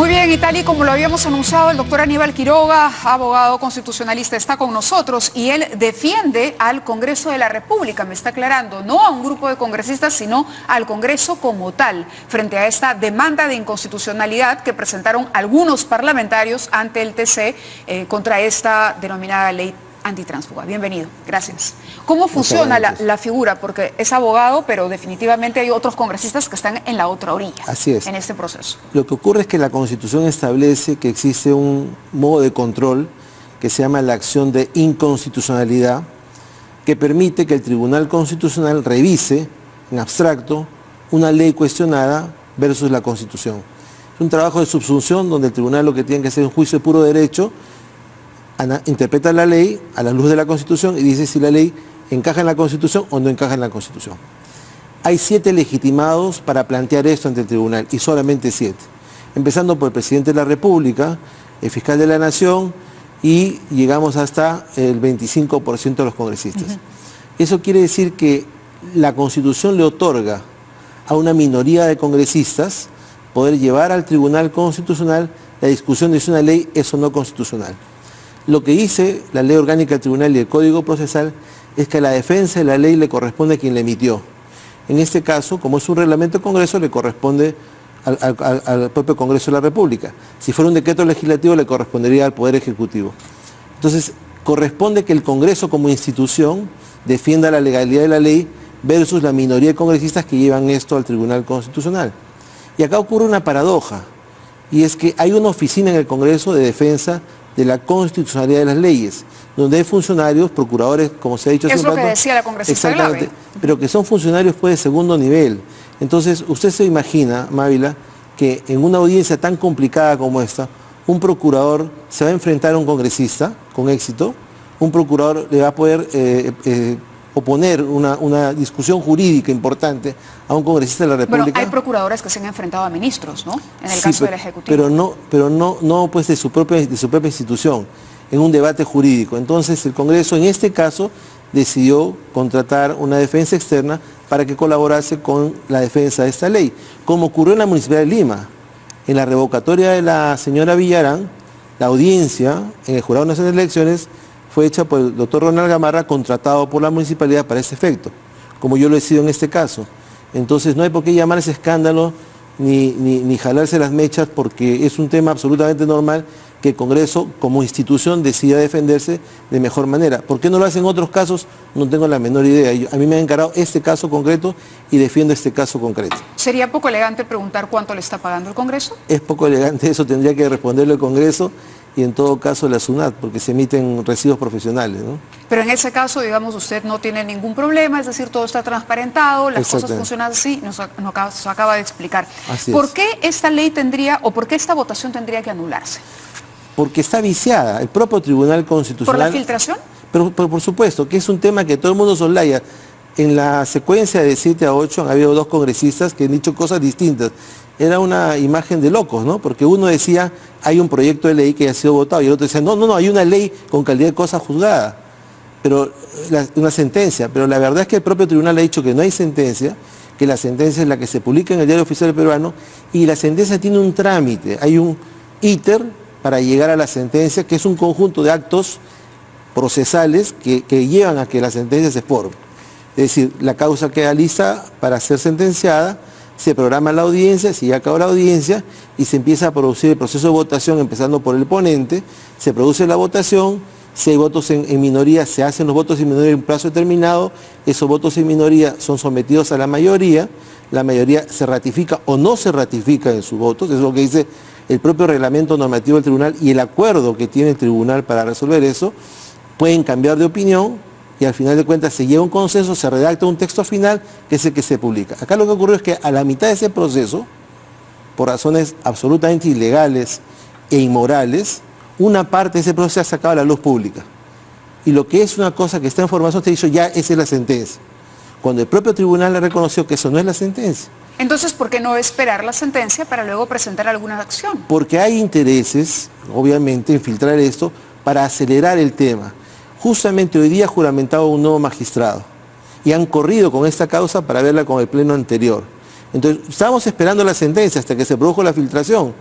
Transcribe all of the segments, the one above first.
Muy bien, y tal y como lo habíamos anunciado, el doctor Aníbal Quiroga, abogado constitucionalista, está con nosotros y él defiende al Congreso de la República, me está aclarando, no a un grupo de congresistas, sino al Congreso como tal, frente a esta demanda de inconstitucionalidad que presentaron algunos parlamentarios ante el TC contra esta denominada ley antitránsfuga. Bienvenido, gracias. ¿Cómo funciona la figura? Porque es abogado, pero definitivamente hay otros congresistas que están en la otra orilla. Así es. En este proceso. Lo que ocurre es que la Constitución establece que existe un modo de control que se llama la acción de inconstitucionalidad, que permite que el Tribunal Constitucional revise en abstracto una ley cuestionada versus la Constitución. Es un trabajo de subsunción donde el tribunal lo que tiene que hacer es un juicio de puro derecho, interpreta la ley a la luz de la Constitución y dice si la ley encaja en la Constitución o no encaja en la Constitución. Hay 7 legitimados para plantear esto ante el tribunal y solamente 7. Empezando por el presidente de la República, el fiscal de la Nación y llegamos hasta el 25% de los congresistas. Eso quiere decir que la Constitución le otorga a una minoría de congresistas poder llevar al Tribunal Constitucional la discusión de si una ley es o no constitucional. Lo que dice la Ley Orgánica del Tribunal y el Código Procesal es que la defensa de la ley le corresponde a quien la emitió. En este caso, como es un reglamento del Congreso, le corresponde al propio Congreso de la República. Si fuera un decreto legislativo, le correspondería al Poder Ejecutivo. Entonces, corresponde que el Congreso como institución defienda la legalidad de la ley versus la minoría de congresistas que llevan esto al Tribunal Constitucional. Y acá ocurre una paradoja, y es que hay una oficina en el Congreso de defensa de la constitucionalidad de las leyes, donde hay funcionarios, procuradores, como se ha dicho hace un rato. Es lo que decía la congresista Glave. Pero que son funcionarios pues de segundo nivel. Entonces, usted se imagina, Mávila, que en una audiencia tan complicada como esta, un procurador se va a enfrentar a un congresista con éxito, un procurador le va a poder oponer una discusión jurídica importante a un congresista de la República. Bueno, hay procuradores que se han enfrentado a ministros, ¿no? En el caso del Ejecutivo. Pero no pues de su propia institución, en un debate jurídico. Entonces el Congreso en este caso decidió contratar una defensa externa para que colaborase con la defensa de esta ley, como ocurrió en la Municipalidad de Lima. En la revocatoria de la señora Villarán, la audiencia en el Jurado Nacional de Elecciones fue hecha por el doctor Ronald Gamarra, contratado por la municipalidad para ese efecto, como yo lo he sido en este caso. Entonces no hay por qué llamar ese escándalo ni jalarse las mechas, porque es un tema absolutamente normal que el Congreso como institución decida defenderse de mejor manera. ¿Por qué no lo hacen otros casos? No tengo la menor idea. A mí me ha encargado este caso concreto y defiendo este caso concreto. ¿Sería poco elegante preguntar cuánto le está pagando el Congreso? Es poco elegante, eso tendría que responderle el Congreso y en todo caso la SUNAT, porque se emiten recibos profesionales, ¿no? Pero en ese caso, digamos, usted no tiene ningún problema, es decir, todo está transparentado, las cosas funcionan así, nos acaba de explicar. ¿Por qué esta ley tendría, o por qué esta votación tendría que anularse? Porque está viciada. El propio Tribunal Constitucional... ¿Por la filtración? Pero por supuesto, que es un tema que todo el mundo soslaya. En la secuencia de 7 a 8 han habido 2 congresistas que han dicho cosas distintas. Era una imagen de locos, ¿no? Porque uno decía, hay un proyecto de ley que ha sido votado, y el otro decía, no, hay una ley con calidad de cosa juzgada, pero una sentencia. Pero la verdad es que el propio tribunal ha dicho que no hay sentencia, que la sentencia es la que se publica en el Diario Oficial Peruano, y la sentencia tiene un trámite, hay un íter para llegar a la sentencia, que es un conjunto de actos procesales que llevan a que la sentencia se forme. Es decir, la causa queda lista para ser sentenciada, se programa la audiencia, se lleva a cabo la audiencia y se empieza a producir el proceso de votación, empezando por el ponente, se produce la votación, si hay votos en minoría, se hacen los votos en minoría en un plazo determinado, esos votos en minoría son sometidos a la mayoría se ratifica o no se ratifica en sus votos, eso es lo que dice el propio reglamento normativo del tribunal y el acuerdo que tiene el tribunal para resolver eso. Pueden cambiar de opinión y al final de cuentas se lleva un consenso, se redacta un texto final que es el que se publica. Acá lo que ocurrió es que a la mitad de ese proceso, por razones absolutamente ilegales e inmorales, una parte de ese proceso se ha sacado a la luz pública. Y lo que es una cosa que está en formación, te ha dicho, ya esa es la sentencia. Cuando el propio tribunal le reconoció que eso no es la sentencia. Entonces, ¿por qué no esperar la sentencia para luego presentar alguna acción? Porque hay intereses, obviamente, en filtrar esto para acelerar el tema. Justamente hoy día ha juramentado un nuevo magistrado y han corrido con esta causa para verla con el pleno anterior. Entonces, estábamos esperando la sentencia hasta que se produjo la filtración.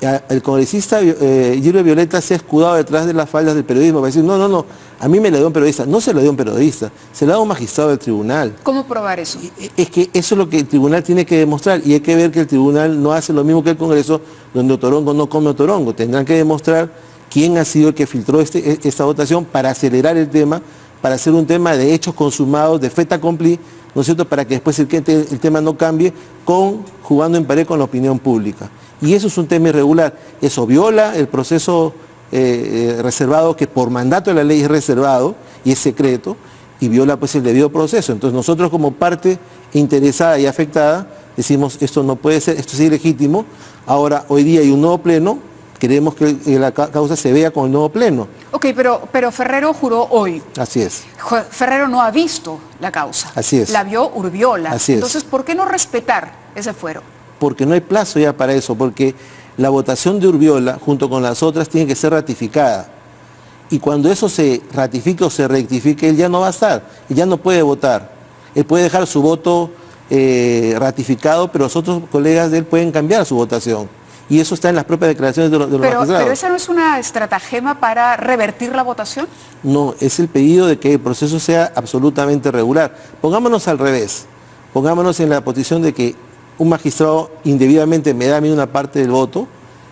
El congresista Gilbert Violeta se ha escudado detrás de las faldas del periodismo para decir, no, a mí me la dio un periodista. No se la dio un periodista, se la dio un magistrado del tribunal. ¿Cómo probar eso? Es que eso es lo que el tribunal tiene que demostrar, y hay que ver que el tribunal no hace lo mismo que el Congreso, donde Otorongo no come Otorongo. Tendrán que demostrar quién ha sido el que filtró esta votación para acelerar el tema, para hacer un tema de hechos consumados, de fait accompli, ¿no es cierto?, para que después el tema no cambie jugando en pared con la opinión pública. Y eso es un tema irregular. Eso viola el proceso reservado, que por mandato de la ley es reservado y es secreto, y viola pues el debido proceso. Entonces nosotros, como parte interesada y afectada, decimos, esto no puede ser, esto es ilegítimo. Ahora, hoy día hay un nuevo pleno, queremos que la causa se vea con el nuevo pleno. Ok, pero Ferrero juró hoy. Así es. Ferrero no ha visto la causa. Así es. La vio Urbiola. Así es. Entonces, ¿por qué no respetar ese fuero? Porque no hay plazo ya para eso, porque la votación de Urbiola, junto con las otras, tiene que ser ratificada. Y cuando eso se ratifique o se rectifique, él ya no va a estar, él ya no puede votar. Él puede dejar su voto ratificado, pero los otros colegas de él pueden cambiar su votación. Y eso está en las propias declaraciones de los magistrados. ¿Pero esa no es una estratagema para revertir la votación? No, es el pedido de que el proceso sea absolutamente regular. Pongámonos al revés, pongámonos en la posición de que un magistrado indebidamente me da a mí una parte del voto,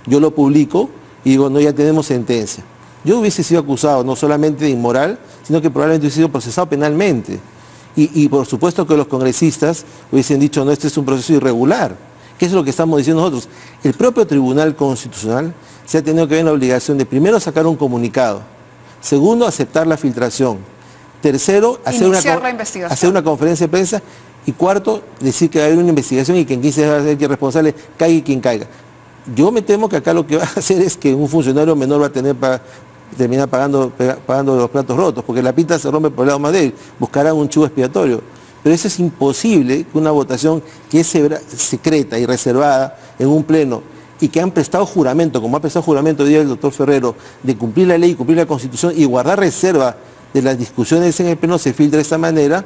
yo lo publico y digo, no, ya tenemos sentencia. Yo hubiese sido acusado no solamente de inmoral, sino que probablemente hubiese sido procesado penalmente. Y por supuesto que los congresistas hubiesen dicho, no, este es un proceso irregular. ¿Qué es lo que estamos diciendo nosotros? El propio Tribunal Constitucional se ha tenido que ver en la obligación de, primero, sacar un comunicado, segundo, aceptar la filtración, tercero, hacer una conferencia de prensa, y cuarto, decir que va a haber una investigación y que en 15 días va a ser que el responsable caiga quien caiga. Yo me temo que acá lo que va a hacer es que un funcionario menor va a tener para terminar pagando los platos rotos, porque la pita se rompe por el lado más débil, buscarán un chivo expiatorio. Pero eso es imposible, que una votación que es secreta y reservada en un pleno, y que han prestado juramento, como ha prestado juramento hoy día el doctor Ferrero, de cumplir la ley, cumplir la Constitución y guardar reserva de las discusiones en el pleno, se filtra de esta manera,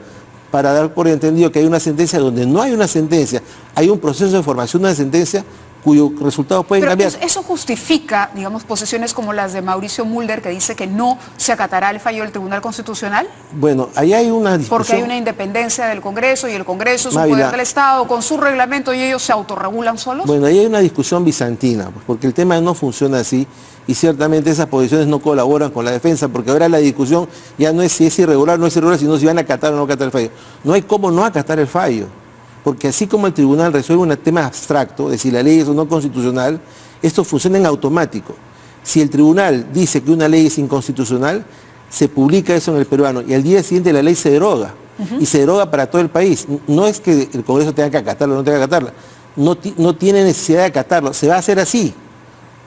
para dar por entendido que hay una sentencia donde no hay una sentencia, hay un proceso de formación de una sentencia cuyos resultados pueden cambiar. Pero eso justifica, digamos, posiciones como las de Mauricio Mulder, que dice que no se acatará el fallo del Tribunal Constitucional. Bueno, ahí hay una discusión. Porque hay una independencia del Congreso y el Congreso es un poder del Estado con su reglamento y ellos se autorregulan solos. Bueno, ahí hay una discusión bizantina, porque el tema no funciona así y ciertamente esas posiciones no colaboran con la defensa, porque ahora la discusión ya no es si es irregular o no es irregular, sino si van a acatar o no acatar el fallo. No hay cómo no acatar el fallo. Porque así como el tribunal resuelve un tema abstracto, de si la ley es o no constitucional, esto funciona en automático. Si el tribunal dice que una ley es inconstitucional, se publica eso en el peruano y al día siguiente la ley se deroga. Y se deroga para todo el país. No es que el Congreso tenga que acatarla o no tenga que acatarla. No tiene necesidad de acatarlo. Se va a hacer así.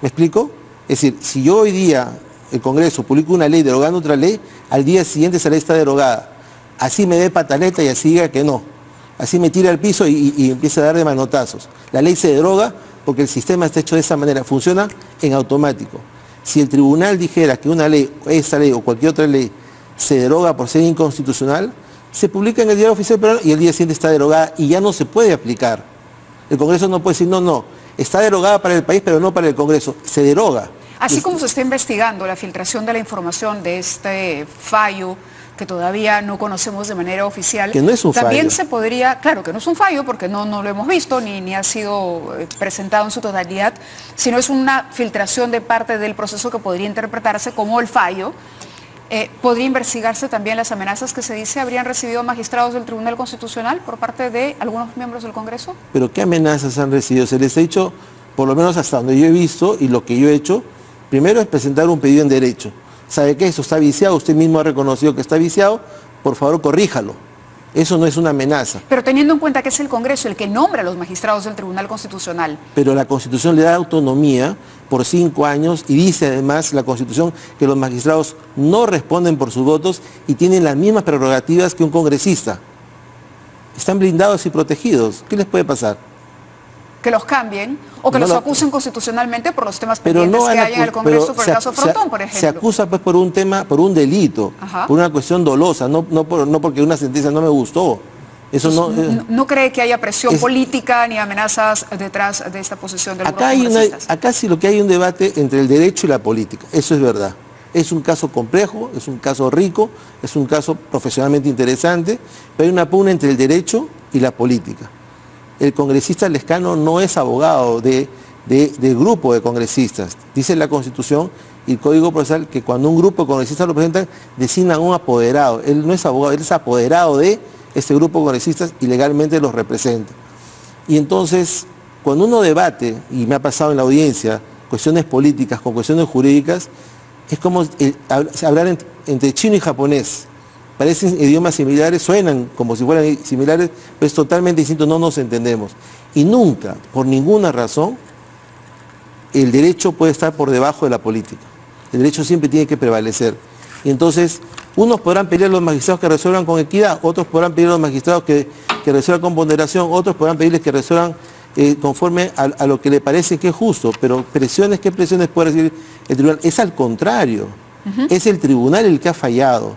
¿Me explico? Es decir, si yo hoy día, el Congreso, publico una ley derogando otra ley, al día siguiente esa ley está derogada. Así me dé pataleta y así diga que no. Así me tira al piso y empieza a dar de manotazos. La ley se deroga porque el sistema está hecho de esa manera, funciona en automático. Si el tribunal dijera que una ley, esa ley o cualquier otra ley se deroga por ser inconstitucional, se publica en el Diario Oficial Peruano y el día siguiente está derogada y ya no se puede aplicar. El Congreso no puede decir, no, está derogada para el país pero no para el Congreso, se deroga. Así como se está investigando la filtración de la información de este fallo, que todavía no conocemos de manera oficial, que no es un también fallo. Se podría, claro que no es un fallo porque no lo hemos visto ni ha sido presentado en su totalidad, sino es una filtración de parte del proceso que podría interpretarse como el fallo. ¿Podría investigarse también las amenazas que se dice habrían recibido magistrados del Tribunal Constitucional por parte de algunos miembros del Congreso? ¿Pero qué amenazas han recibido? Se les ha dicho, por lo menos hasta donde yo he visto y lo que yo he hecho, primero es presentar un pedido en derecho. ¿Sabe qué? Eso está viciado, usted mismo ha reconocido que está viciado, por favor corríjalo. Eso no es una amenaza. Pero teniendo en cuenta que es el Congreso el que nombra a los magistrados del Tribunal Constitucional. Pero la Constitución le da autonomía por 5 años y dice además la Constitución que los magistrados no responden por sus votos y tienen las mismas prerrogativas que un congresista. Están blindados y protegidos. ¿Qué les puede pasar? Que los cambien o que los acusen constitucionalmente por los temas pendientes que hay en el Congreso por el caso Frontón, por ejemplo. Se acusa pues por un tema, por un delito, por una cuestión dolosa, no porque una sentencia no me gustó. Eso ¿No cree que haya presión política ni amenazas detrás de esta posición del grupo acá de congresistas? acá sí lo que hay un debate entre el derecho y la política, eso es verdad. Es un caso complejo, es un caso rico, es un caso profesionalmente interesante, pero hay una pugna entre el derecho y la política. El congresista Lescano no es abogado del grupo de congresistas. Dice la Constitución y el Código Procesal que cuando un grupo de congresistas lo presentan, designan un apoderado. Él no es abogado, él es apoderado de este grupo de congresistas y legalmente los representa. Y entonces, cuando uno debate, y me ha pasado en la audiencia, cuestiones políticas con cuestiones jurídicas, es como hablar entre chino y japonés. Parecen idiomas similares, suenan como si fueran similares, pero es totalmente distinto, no nos entendemos. Y nunca, por ninguna razón, el derecho puede estar por debajo de la política. El derecho siempre tiene que prevalecer. Y entonces, unos podrán pedir a los magistrados que resuelvan con equidad, otros podrán pedir a los magistrados que resuelvan con ponderación, otros podrán pedirles que resuelvan conforme a lo que le parece que es justo, pero presiones, ¿qué presiones puede recibir el tribunal? Es al contrario, es el tribunal el que ha fallado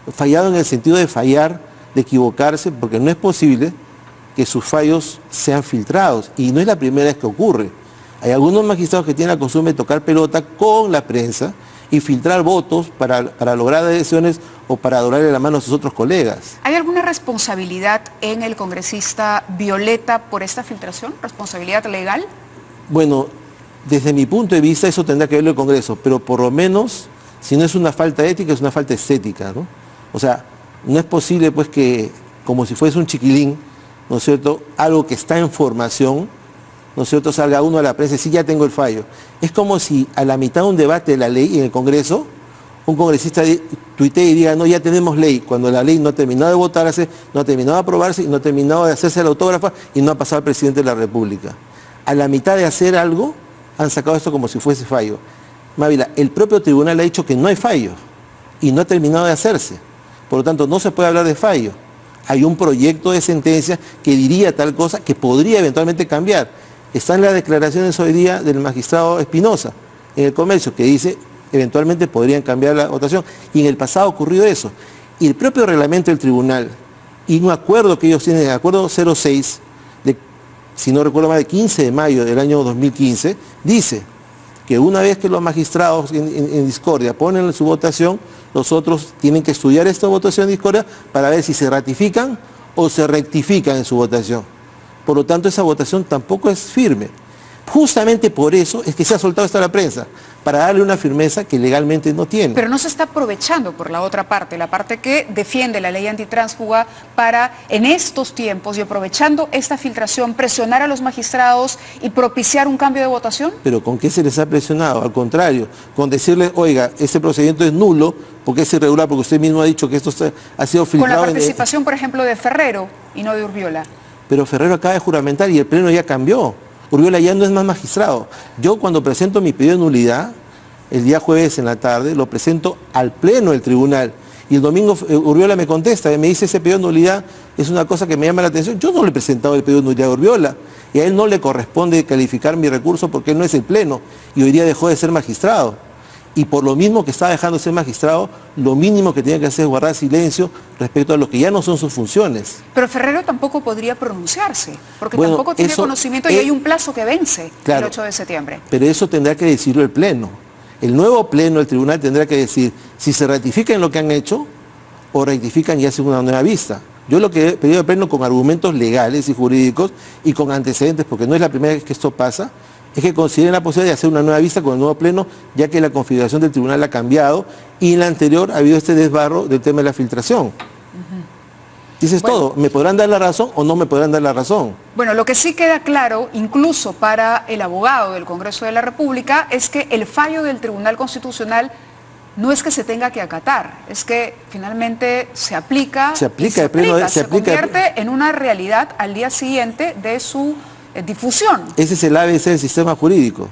en el sentido de fallar, de equivocarse, porque no es posible que sus fallos sean filtrados, y no es la primera vez que ocurre. Hay algunos magistrados que tienen la costumbre de tocar pelota con la prensa y filtrar votos para lograr adhesiones o para dorarle la mano a sus otros colegas. ¿Hay alguna responsabilidad en el congresista Violeta por esta filtración? ¿Responsabilidad legal? Bueno, desde mi punto de vista eso tendrá que verlo el Congreso, pero por lo menos, si no es una falta ética, es una falta estética, ¿no? O sea, no es posible pues que, como si fuese un chiquilín, ¿no es cierto?, algo que está en formación, ¿no es cierto?, salga uno a la prensa y sí, ya tengo el fallo. Es como si a la mitad de un debate de la ley en el Congreso, un congresista tuitee y diga, no, ya tenemos ley, cuando la ley no ha terminado de votarse, no ha terminado de aprobarse, y no ha terminado de hacerse la autógrafa y no ha pasado al presidente de la República. A la mitad de hacer algo, han sacado esto como si fuese fallo. Mávila, el propio tribunal ha dicho que no hay fallo y no ha terminado de hacerse. Por lo tanto, no se puede hablar de fallo. Hay un proyecto de sentencia que diría tal cosa que podría eventualmente cambiar. Están las declaraciones hoy día del magistrado Espinosa en el Comercio, que dice eventualmente podrían cambiar la votación. Y en el pasado ha ocurrido eso. Y el propio reglamento del tribunal, y un acuerdo que ellos tienen, el acuerdo 06, si no recuerdo mal, de 15 de mayo del año 2015, dice que una vez que los magistrados en discordia ponen su votación, los otros tienen que estudiar esta votación en discordia para ver si se ratifican o se rectifican en su votación. Por lo tanto, esa votación tampoco es firme. Justamente por eso es que se ha soltado esto a la prensa, para darle una firmeza que legalmente no tiene. Pero no se está aprovechando por la otra parte, la parte que defiende la ley antitránsfuga para, en estos tiempos y aprovechando esta filtración, presionar a los magistrados y propiciar un cambio de votación. ¿Pero con qué se les ha presionado? Al contrario, con decirles, oiga, este procedimiento es nulo, porque es irregular, porque usted mismo ha dicho que esto ha sido filtrado. Con la participación, por ejemplo, de Ferrero y no de Urbiola. Pero Ferrero acaba de juramentar y el pleno ya cambió. Urbiola ya no es más magistrado. Yo cuando presento mi pedido de nulidad, el día jueves en la tarde, lo presento al pleno del tribunal. Y el domingo Urbiola me contesta y me dice, ese pedido de nulidad es una cosa que me llama la atención. Yo no le he presentado el pedido de nulidad a Urbiola. Y a él no le corresponde calificar mi recurso porque él no es el pleno. Y hoy día dejó de ser magistrado. Y por lo mismo que está dejando de ser magistrado, lo mínimo que tiene que hacer es guardar silencio respecto a lo que ya no son sus funciones. Pero Ferrero tampoco podría pronunciarse, porque bueno, tampoco tiene conocimiento y hay un plazo que vence, claro, el 8 de septiembre. Pero eso tendrá que decirlo el pleno. El nuevo pleno del tribunal tendrá que decir si se ratifican lo que han hecho o rectifican y hacen una nueva vista. Yo lo que he pedido al pleno con argumentos legales y jurídicos y con antecedentes, porque no es la primera vez que esto pasa, es que consideren la posibilidad de hacer una nueva vista con el nuevo pleno, ya que la configuración del tribunal ha cambiado y en la anterior ha habido este desbarro del tema de la filtración. Dices bueno, todo, ¿me podrán dar la razón o no me podrán dar la razón? Bueno, lo que sí queda claro, incluso para el abogado del Congreso de la República, es que el fallo del Tribunal Constitucional no es que se tenga que acatar, es que finalmente se aplica, se convierte en una realidad al día siguiente de su difusión. Ese es el ABC del sistema jurídico.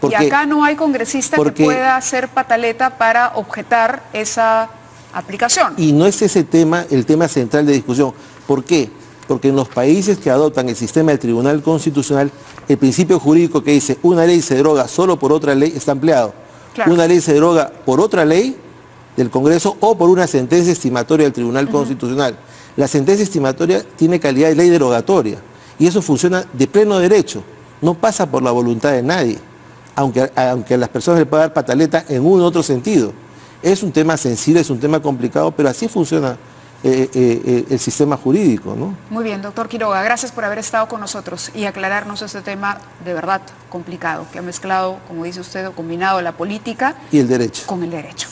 Y acá no hay congresista que pueda hacer pataleta para objetar esa aplicación. Y no es ese el tema central de discusión. ¿Por qué? Porque en los países que adoptan el sistema del Tribunal Constitucional, el principio jurídico que dice una ley se deroga solo por otra ley está empleado. Claro. Una ley se deroga por otra ley del Congreso o por una sentencia estimatoria del Tribunal Constitucional. La sentencia estimatoria tiene calidad de ley derogatoria y eso funciona de pleno derecho, no pasa por la voluntad de nadie, aunque a las personas les pueda dar pataleta en un u otro sentido. Es un tema sensible, es un tema complicado, pero así funciona el sistema jurídico, ¿no? Muy bien, doctor Quiroga, gracias por haber estado con nosotros y aclararnos este tema de verdad complicado, que ha mezclado, como dice usted, o combinado la política y el derecho. Con el derecho.